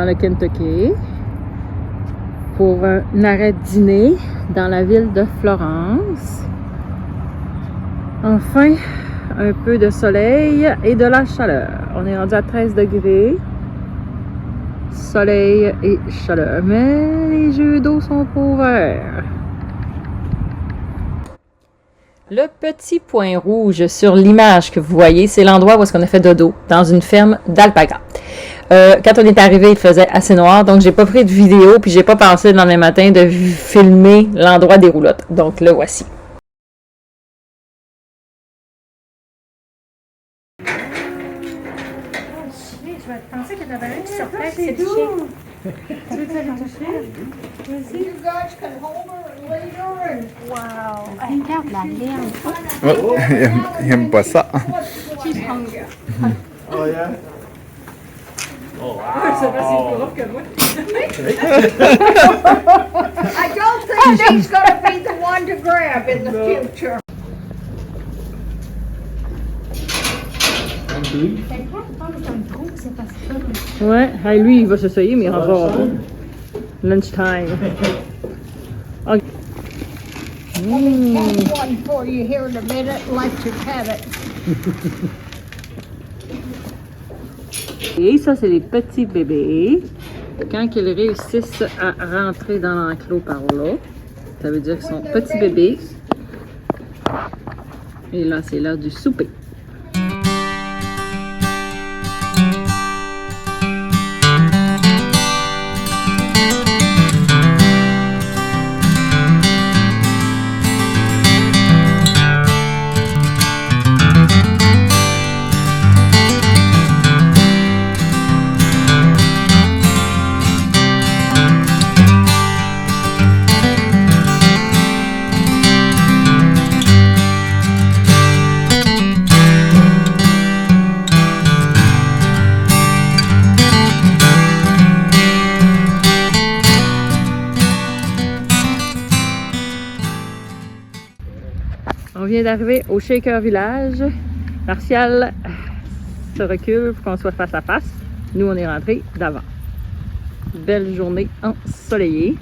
dans le Kentucky pour un arrêt de dîner dans la ville de Florence. Enfin, un peu de soleil et de la chaleur. On est rendu à 13 degrés. Soleil et chaleur. Mais les jeux d'eau sont pas ouverts. Le petit point rouge sur l'image que vous voyez, c'est l'endroit où est-ce qu'on a fait dodo, dans une ferme d'alpaga. Quand on est arrivé, il faisait assez noir, donc j'ai pas pris de vidéo, puis j'ai pas pensé le lendemain matin de filmer l'endroit des roulottes. Donc le voici. Je pensais qu'il y en avait un qui sortait, c'est le chien. Tu veux aller toucher? Vas-y. You guys can hold her later and... Wow. Regarde la laine. Oh, il aime pas ça. She's hungry. Oh yeah. Oh wow. I don't think she's going to be the one to grab in the future. Ouais, hey, lui, il va s'essayer, mais il rentrera pas. Lunchtime. Okay. Have one for you here in a minute, let you have it. Et ça, c'est les petits bébés. Quand ils réussissent à rentrer dans l'enclos par là, ça veut dire qu'ils sont petits bébés. Et là, c'est l'heure du souper. On vient d'arriver au Shaker Village. Martial se recule pour qu'on soit face à face. Nous, on est rentrés d'avant. Belle journée ensoleillée.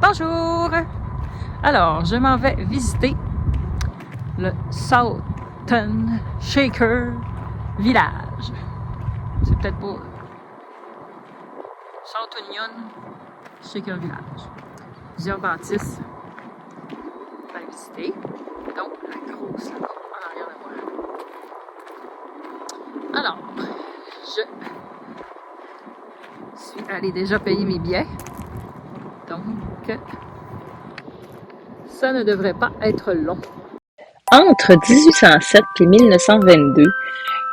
Bonjour! Alors, je m'en vais visiter le Southern Shaker Village. C'est peut-être pas South Union Shaker Village. Plusieurs bâtisses à visiter. Donc, la grosse là-bas, en arrière de moi. Alors, je suis allée déjà payer mes billets. Donc, ça ne devrait pas être long. Entre 1807 et 1922,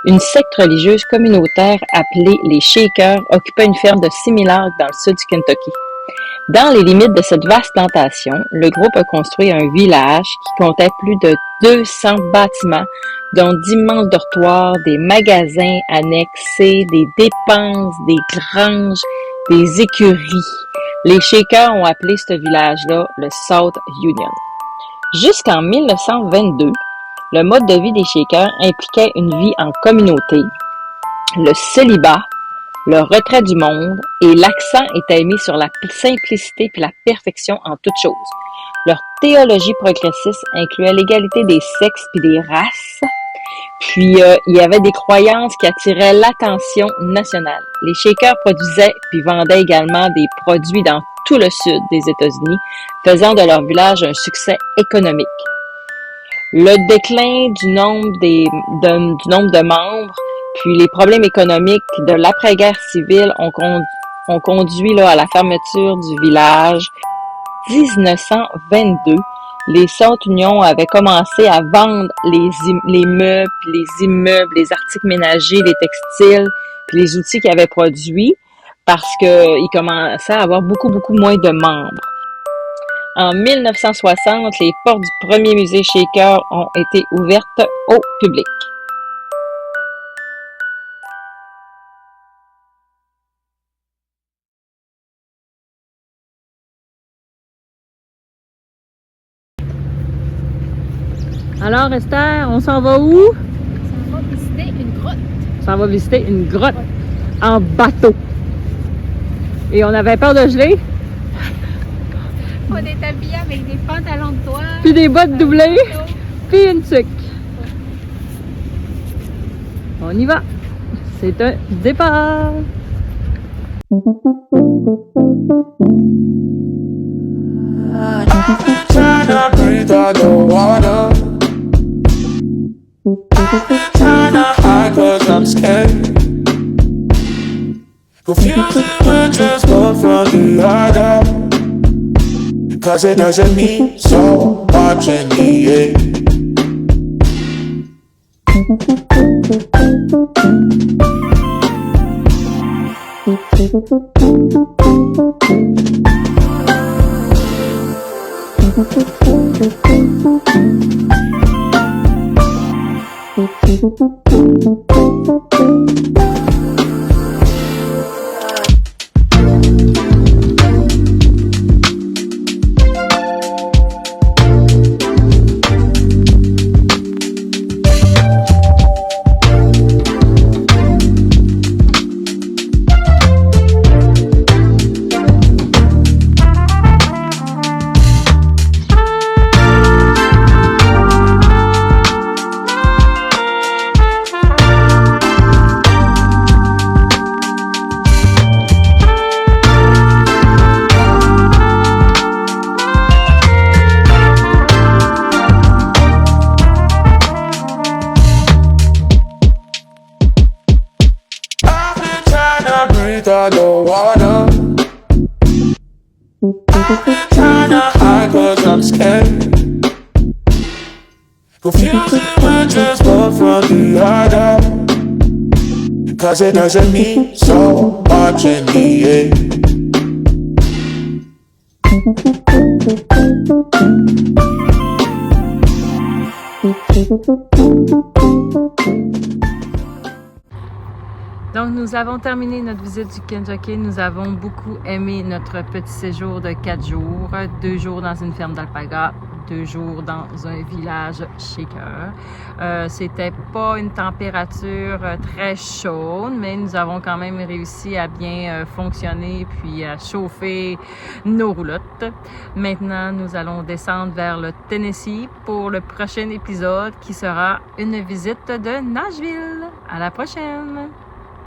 une secte religieuse communautaire appelée les Shakers occupait une ferme de 6000 acres dans le sud du Kentucky. Dans les limites de cette vaste plantation, le groupe a construit un village qui comptait plus de 200 bâtiments, dont d'immenses dortoirs, des magasins annexés, des dépenses, des granges, des écuries. Les Shakers ont appelé ce village-là le South Union. Jusqu'en 1922, le mode de vie des Shakers impliquait une vie en communauté, le célibat, le retrait du monde et l'accent était mis sur la simplicité puis la perfection en toutes choses. Leur théologie progressiste incluait l'égalité des sexes puis des races. Puis, il y avait des croyances qui attiraient l'attention nationale. Les Shakers produisaient puis vendaient également des produits dans tout le sud des États-Unis, faisant de leur village un succès économique. Le déclin du nombre de membres, puis les problèmes économiques de l'après-guerre civile ont conduit à la fermeture du village. En 1922, les South Union avaient commencé à vendre les meubles, les immeubles, les articles ménagers, les textiles, puis les outils qu'ils avaient produits parce qu'ils commençaient à avoir beaucoup moins de membres. En 1960, les portes du premier musée Shaker ont été ouvertes au public. Alors Esther, on s'en va où? On va visiter une grotte. On s'en va visiter une grotte en bateau. Et on avait peur de geler, On est habillés avec des pantalons de toile. puis des bottes doublées, puis une tuque. On y va. C'est un départ. Trying to breathe underwater. Trying to hide 'cause I'm scared. Confusing with just one from the other. 'Cause it doesn't mean so much in the end. Underwater, trying to hide 'cause I'm scared. Confusing with just one from the other. 'Cause it doesn't mean so much in the end. Donc, nous avons terminé notre visite du Kentucky. Nous avons beaucoup aimé notre petit séjour de 4 jours. 2 jours dans une ferme d'alpaga, 2 jours dans un village shaker. C'était pas une température très chaude, mais nous avons quand même réussi à bien fonctionner puis à chauffer nos roulottes. Maintenant, nous allons descendre vers le Tennessee pour le prochain épisode qui sera une visite de Nashville. À la prochaine!